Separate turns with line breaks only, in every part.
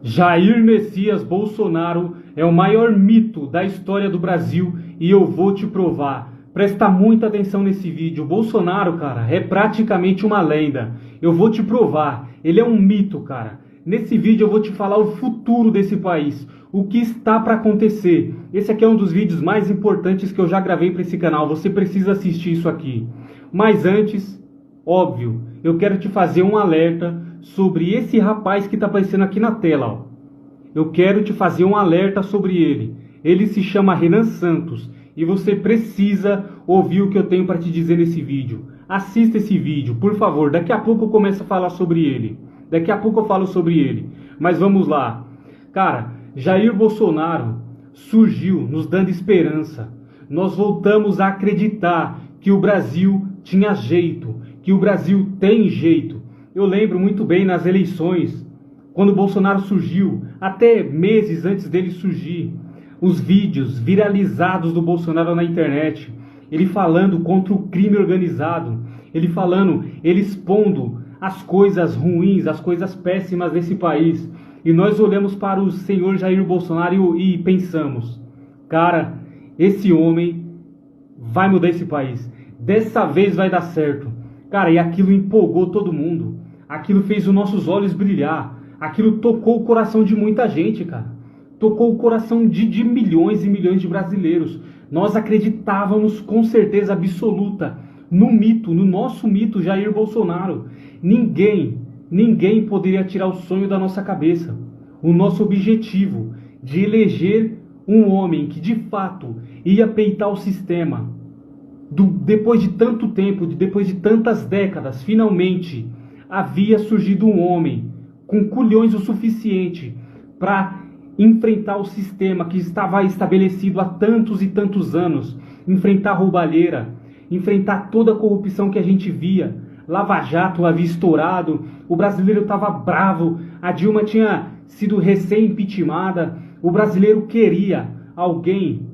Jair Messias Bolsonaro é o maior mito da história do Brasil e eu vou te provar. Presta muita atenção nesse vídeo. O Bolsonaro, cara, é praticamente uma lenda. Eu vou te provar. Ele é um mito, cara. Nesse vídeo eu vou te falar o futuro desse país. O que está para acontecer. Esse aqui é um dos vídeos mais importantes que eu já gravei para esse canal. Você precisa assistir isso aqui. Mas antes, óbvio, eu quero te fazer um alerta sobre esse rapaz que está aparecendo aqui na tela. Ó. Eu quero te fazer um alerta sobre ele. Ele se chama Renan Santos. E você precisa ouvir o que eu tenho para te dizer nesse vídeo. Assista esse vídeo, por favor. Daqui a pouco eu começo a falar sobre ele. Daqui a pouco eu falo sobre ele. Mas vamos lá. Cara, Jair Bolsonaro surgiu nos dando esperança. Nós voltamos a acreditar que o Brasil tinha jeito. Que o Brasil tem jeito. Eu lembro muito bem nas eleições, quando o Bolsonaro surgiu, até meses antes dele surgir, os vídeos viralizados do Bolsonaro na internet, ele falando contra o crime organizado, ele expondo as coisas ruins, as coisas péssimas desse país. E nós olhamos para o senhor Jair Bolsonaro e pensamos, cara, esse homem vai mudar esse país, dessa vez vai dar certo. Cara, e aquilo empolgou todo mundo, aquilo fez os nossos olhos brilhar, aquilo tocou o coração de muita gente, cara. Tocou o coração de milhões e milhões de brasileiros. Nós acreditávamos com certeza absoluta no mito, no nosso mito Jair Bolsonaro. Ninguém poderia tirar o sonho da nossa cabeça. O nosso objetivo de eleger um homem que de fato ia peitar o sistema. Depois de tanto tempo, depois de tantas décadas, finalmente havia surgido um homem com culhões o suficiente para enfrentar o sistema que estava estabelecido há tantos e tantos anos, enfrentar a roubalheira, enfrentar toda a corrupção que a gente via. Lava Jato havia estourado, o brasileiro estava bravo, a Dilma tinha sido recém-impeachmentada, o brasileiro queria alguém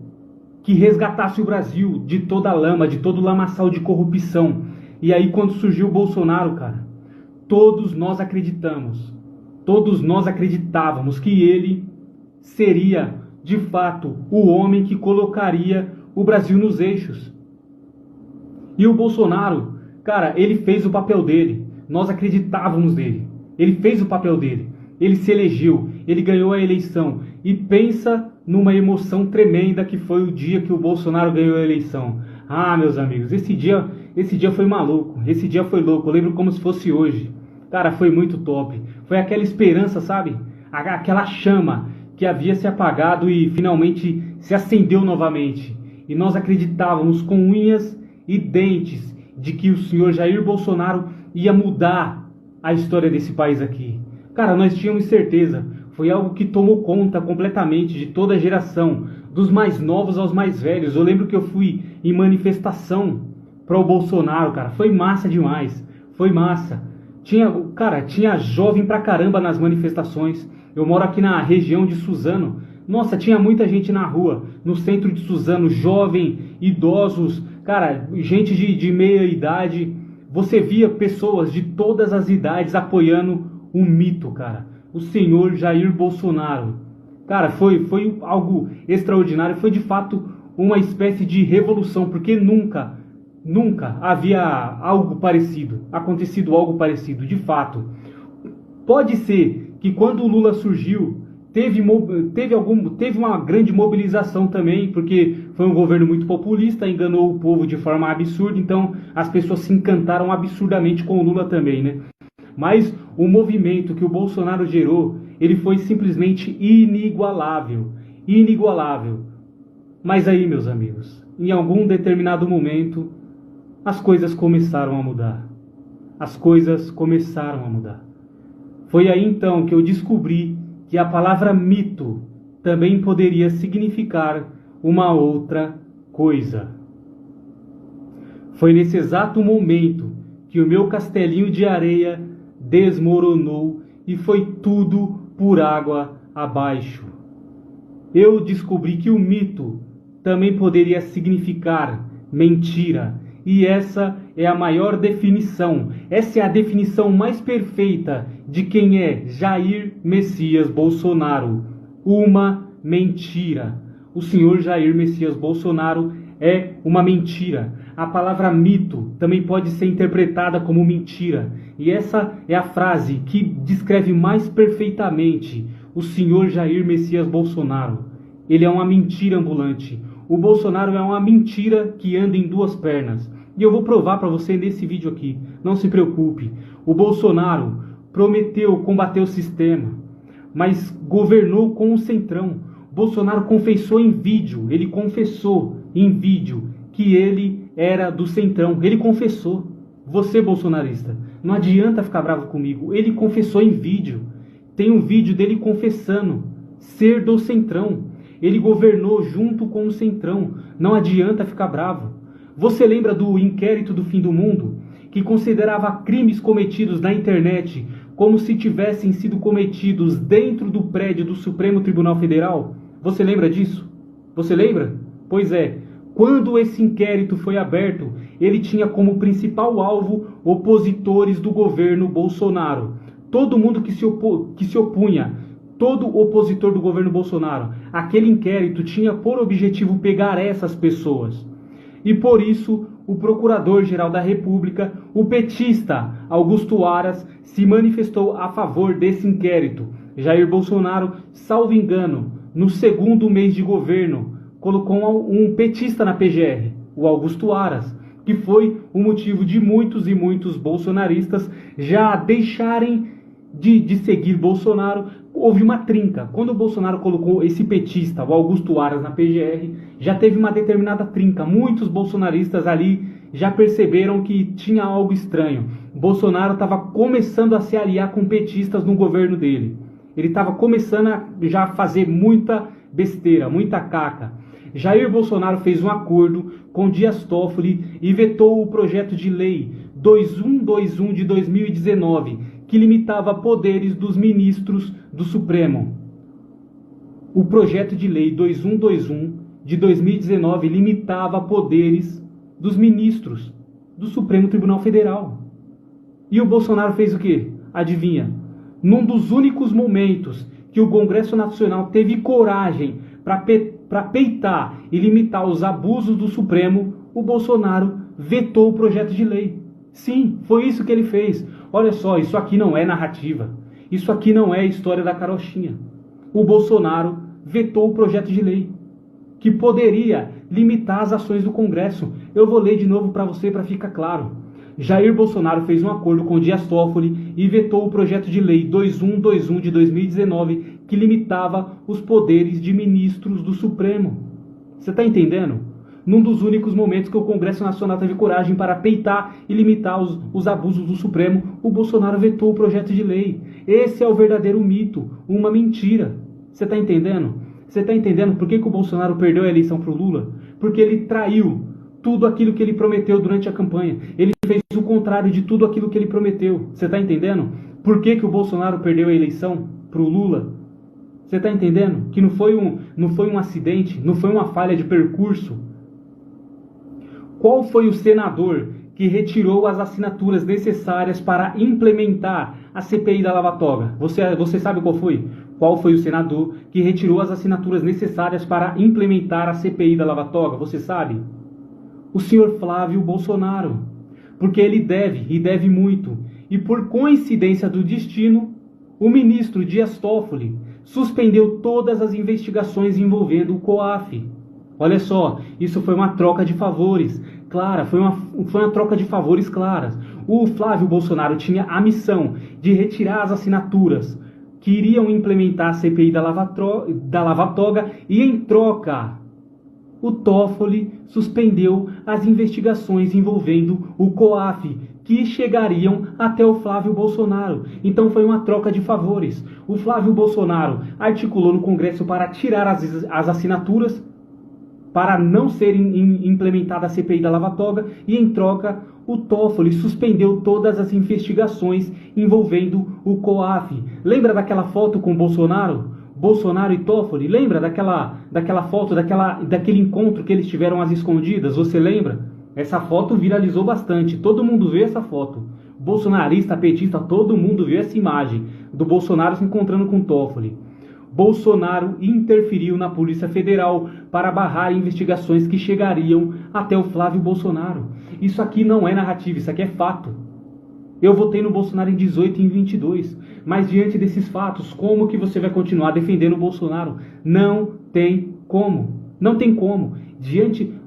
que resgatasse o Brasil de toda a lama, de todo o lamaçal de corrupção. E aí quando surgiu o Bolsonaro, cara, todos nós acreditávamos que ele seria, de fato, o homem que colocaria o Brasil nos eixos. E o Bolsonaro, cara, ele fez o papel dele. Nós acreditávamos nele. Ele fez o papel dele. Ele se elegeu. Ele ganhou a eleição. E pensa numa emoção tremenda que foi o dia que o Bolsonaro ganhou a eleição. Ah, meus amigos, esse dia foi maluco. Esse dia foi louco. Eu lembro como se fosse hoje. Cara, foi muito top. Foi aquela esperança, sabe? Aquela chama que havia se apagado e finalmente se acendeu novamente. E nós acreditávamos com unhas e dentes de que o senhor Jair Bolsonaro ia mudar a história desse país aqui. Cara, nós tínhamos certeza. Foi algo que tomou conta completamente de toda a geração, dos mais novos aos mais velhos. Eu lembro que eu fui em manifestação para o Bolsonaro, cara. Foi massa demais. Foi massa. Tinha jovem pra caramba nas manifestações. Eu moro aqui na região de Suzano. Nossa, tinha muita gente na rua, no centro de Suzano, jovem, idosos, cara, gente de meia idade. Você via pessoas de todas as idades apoiando um mito, cara. O senhor Jair Bolsonaro. Cara, foi algo extraordinário. Foi de fato uma espécie de revolução, porque nunca havia acontecido algo parecido, de fato. Pode ser que quando o Lula surgiu, teve uma grande mobilização também, porque foi um governo muito populista, enganou o povo de forma absurda, então as pessoas se encantaram absurdamente com o Lula também, né? Mas o movimento que o Bolsonaro gerou, ele foi simplesmente inigualável. Mas aí, meus amigos, em algum determinado momento, as coisas começaram a mudar. Foi aí então que eu descobri que a palavra mito também poderia significar uma outra coisa. Foi nesse exato momento que o meu castelinho de areia desmoronou e foi tudo por água abaixo. Eu descobri que o mito também poderia significar mentira. E essa é a maior definição. Essa é a definição mais perfeita de quem é Jair Messias Bolsonaro. Uma mentira. O senhor Jair Messias Bolsonaro é uma mentira. A palavra mito também pode ser interpretada como mentira. E essa é a frase que descreve mais perfeitamente o senhor Jair Messias Bolsonaro. Ele é uma mentira ambulante. O Bolsonaro é uma mentira que anda em duas pernas. E eu vou provar para você nesse vídeo aqui. Não se preocupe. O Bolsonaro prometeu combater o sistema, mas governou com o Centrão. Bolsonaro confessou em vídeo. Ele confessou em vídeo que ele era do Centrão. Ele confessou. Você, bolsonarista, não adianta ficar bravo comigo. Ele confessou em vídeo. Tem um vídeo dele confessando ser do Centrão. Ele governou junto com o Centrão. Não adianta ficar bravo. Você lembra do inquérito do fim do mundo, que considerava crimes cometidos na internet como se tivessem sido cometidos dentro do prédio do Supremo Tribunal Federal? Você lembra disso? Você lembra? Pois é. Quando esse inquérito foi aberto, ele tinha como principal alvo opositores do governo Bolsonaro. Todo mundo que se opunha, todo opositor do governo Bolsonaro. Aquele inquérito tinha por objetivo pegar essas pessoas. E por isso, o Procurador-Geral da República, o petista Augusto Aras, se manifestou a favor desse inquérito. Jair Bolsonaro, salvo engano, no segundo mês de governo, colocou um petista na PGR, o Augusto Aras, que foi o motivo de muitos e muitos bolsonaristas já deixarem de seguir Bolsonaro. Houve uma trinca. Quando o Bolsonaro colocou esse petista, o Augusto Aras, na PGR, já teve uma determinada trinca. Muitos bolsonaristas ali já perceberam que tinha algo estranho. Bolsonaro estava começando a se aliar com petistas no governo dele. Ele estava começando a já fazer muita besteira, muita caca. Jair Bolsonaro fez um acordo com Dias Toffoli e vetou o projeto de lei 2121 de 2019, que limitava poderes dos ministros do Supremo. O projeto de lei 2121 de 2019 limitava poderes dos ministros do Supremo Tribunal Federal. E o Bolsonaro fez o quê? Adivinha? Num dos únicos momentos que o Congresso Nacional teve coragem para peitar e limitar os abusos do Supremo, o Bolsonaro vetou o projeto de lei. Sim, foi isso que ele fez. Olha só, isso aqui não é narrativa. Isso aqui não é história da carochinha. O Bolsonaro vetou o projeto de lei que poderia limitar as ações do Congresso. Eu vou ler de novo para você para ficar claro. Jair Bolsonaro fez um acordo com Dias Toffoli e vetou o projeto de lei 2121 de 2019 que limitava os poderes de ministros do Supremo. Você está entendendo? Num dos únicos momentos que o Congresso Nacional teve coragem para peitar e limitar os abusos do Supremo, o Bolsonaro vetou o projeto de lei. Esse é o verdadeiro mito, uma mentira. Você está entendendo? Você está entendendo por que o Bolsonaro perdeu a eleição para o Lula? Porque ele traiu tudo aquilo que ele prometeu durante a campanha. Ele fez o contrário de tudo aquilo que ele prometeu. Você está entendendo? Por que o Bolsonaro perdeu a eleição para o Lula? Você está entendendo? Que não foi um acidente, não foi uma falha de percurso. Qual foi o senador que retirou as assinaturas necessárias para implementar a CPI da Lava Toga? Você sabe qual foi? Qual foi o senador que retirou as assinaturas necessárias para implementar a CPI da Lava Toga? Você sabe? O senhor Flávio Bolsonaro. Porque ele deve, e deve muito. E por coincidência do destino, o ministro Dias Toffoli suspendeu todas as investigações envolvendo o COAF. Olha só, isso foi uma troca de favores clara, foi uma troca de favores claras. O Flávio Bolsonaro tinha a missão de retirar as assinaturas que iriam implementar a CPI da Lava Toga e, em troca, o Toffoli suspendeu as investigações envolvendo o COAF, que chegariam até o Flávio Bolsonaro. Então foi uma troca de favores. O Flávio Bolsonaro articulou no Congresso para tirar as assinaturas, para não ser implementada a CPI da Lava Toga, e em troca o Toffoli suspendeu todas as investigações envolvendo o COAF. Lembra daquela foto com Bolsonaro? Bolsonaro e Toffoli? Lembra daquela foto, daquele encontro que eles tiveram às escondidas? Você lembra? Essa foto viralizou bastante, todo mundo vê essa foto. Bolsonarista, petista, todo mundo vê essa imagem do Bolsonaro se encontrando com Toffoli. Bolsonaro interferiu na Polícia Federal para barrar investigações que chegariam até o Flávio Bolsonaro. Isso aqui não é narrativa, isso aqui é fato. Eu votei no Bolsonaro em 18 e em 22, mas diante desses fatos, como que você vai continuar defendendo o Bolsonaro? Não tem como. Não tem como.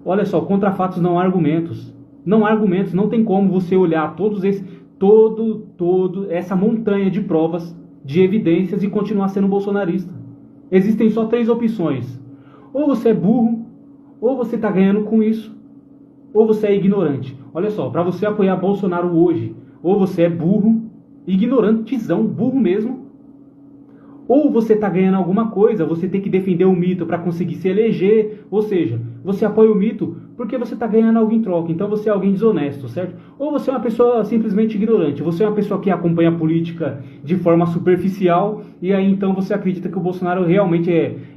Olha só, contra fatos não há argumentos. Não há argumentos, não tem como você olhar essa montanha de provas, de evidências e continuar sendo bolsonarista. Existem só 3 opções. Ou você é burro, ou você está ganhando com isso, ou você é ignorante. Olha só, para você apoiar Bolsonaro hoje, ou você é burro, ignorantezão, burro mesmo, ou você está ganhando alguma coisa, você tem que defender o mito para conseguir se eleger, ou seja, você apoia o mito porque você está ganhando algo em troca, então você é alguém desonesto, certo? Ou você é uma pessoa simplesmente ignorante, você é uma pessoa que acompanha a política de forma superficial, e aí então você acredita que o Bolsonaro realmente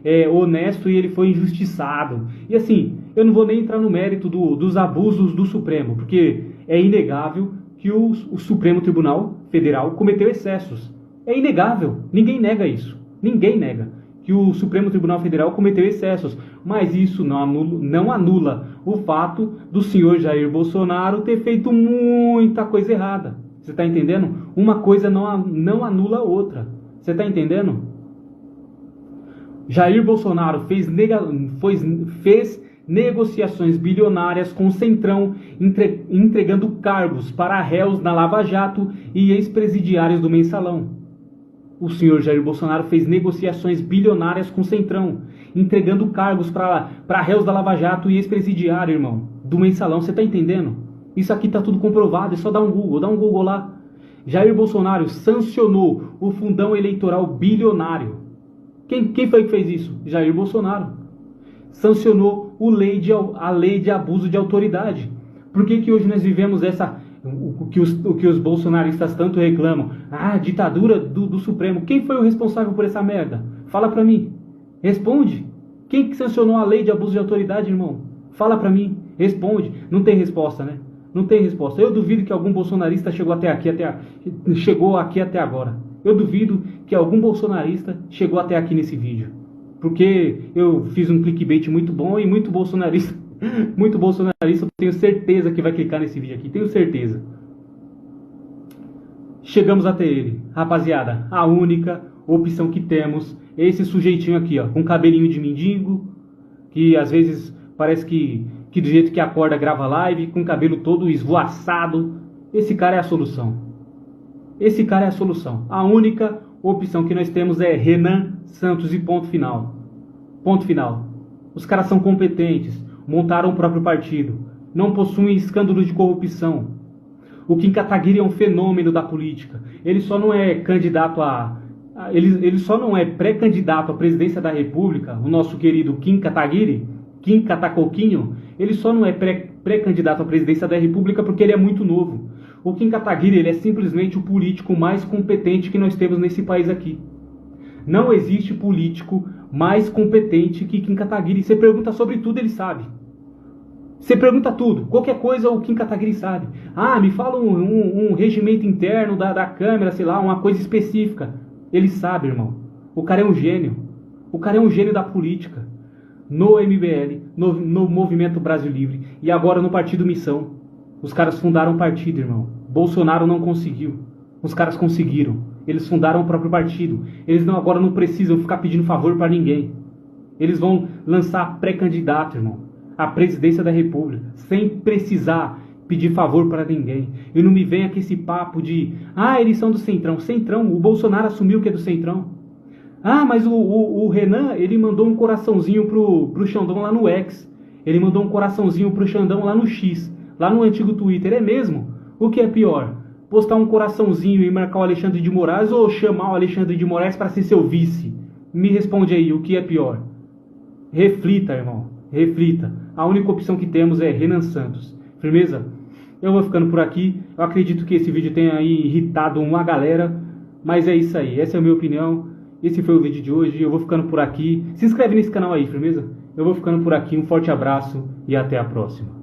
é honesto e ele foi injustiçado. E assim, eu não vou nem entrar no mérito dos abusos do Supremo, porque é inegável que o Supremo Tribunal Federal cometeu excessos. É inegável, ninguém nega isso, ninguém nega que o Supremo Tribunal Federal cometeu excessos, mas isso não anula o fato do senhor Jair Bolsonaro ter feito muita coisa errada. Você está entendendo? Uma coisa não anula a outra. Você está entendendo? Jair Bolsonaro fez negociações bilionárias com o Centrão, entregando cargos para réus na Lava Jato e ex-presidiários do Mensalão. O senhor Jair Bolsonaro fez negociações bilionárias com o Centrão, entregando cargos para réus da Lava Jato e ex-presidiário, irmão, do Mensalão. Você tá entendendo? Isso aqui tá tudo comprovado, é só dar um Google lá. Jair Bolsonaro sancionou o fundão eleitoral bilionário. Quem foi que fez isso? Jair Bolsonaro. Sancionou a lei de abuso de autoridade. Por que hoje nós vivemos o que os bolsonaristas tanto reclamam? Ditadura do Supremo. Quem foi o responsável por essa merda? Fala pra mim. Responde. Quem que sancionou a lei de abuso de autoridade, irmão? Fala pra mim. Responde. Não tem resposta, né? Não tem resposta. Eu duvido que algum bolsonarista chegou aqui até agora. Eu duvido que algum bolsonarista chegou até aqui nesse vídeo. Porque eu fiz um clickbait muito bom e muito bolsonarista, eu tenho certeza que vai clicar nesse vídeo aqui, tenho certeza. Chegamos até ele, rapaziada, a única opção que temos é esse sujeitinho aqui, ó, com cabelinho de mendigo, que às vezes parece que do jeito que acorda grava live, com o cabelo todo esvoaçado. Esse cara é a solução. Esse cara é a solução. A única opção que nós temos é Renan Santos e ponto final. Ponto final. Os caras são competentes, montaram o próprio partido, não possuem escândalos de corrupção. O Kim Kataguiri é um fenômeno da política. Ele só não é candidato ele só não é pré-candidato à presidência da República, o nosso querido Kim Kataguiri, Kim Katacoquinho, ele só não é pré-candidato à presidência da República porque ele é muito novo. O Kim Kataguiri, ele é simplesmente o político mais competente que nós temos nesse país aqui. Não existe político mais competente que Kim Kataguiri. Você pergunta sobre tudo, ele sabe. Você pergunta tudo. Qualquer coisa o Kim Kataguiri sabe. Me fala um regimento interno da Câmara, sei lá, uma coisa específica. Ele sabe, irmão. O cara é um gênio. O cara é um gênio da política. No MBL, no Movimento Brasil Livre e agora no Partido Missão. Os caras fundaram um partido, irmão. Bolsonaro não conseguiu. Os caras conseguiram. Eles fundaram o próprio partido. Eles agora não precisam ficar pedindo favor para ninguém. Eles vão lançar pré-candidato, irmão, à presidência da República, sem precisar pedir favor para ninguém. E não me venha com esse papo de eles são do Centrão. Centrão, o Bolsonaro assumiu que é do Centrão. Mas o Renan, ele mandou um coraçãozinho pro Xandão lá no X. Ele mandou um coraçãozinho pro Xandão lá no X, lá no antigo Twitter. É mesmo? O que é pior? Postar um coraçãozinho e marcar o Alexandre de Moraes ou chamar o Alexandre de Moraes para ser seu vice? Me responde aí, o que é pior? Reflita, irmão. Reflita. A única opção que temos é Renan Santos. Firmeza? Eu vou ficando por aqui. Eu acredito que esse vídeo tenha aí irritado uma galera. Mas é isso aí. Essa é a minha opinião. Esse foi o vídeo de hoje. Eu vou ficando por aqui. Se inscreve nesse canal aí, firmeza? Eu vou ficando por aqui. Um forte abraço e até a próxima.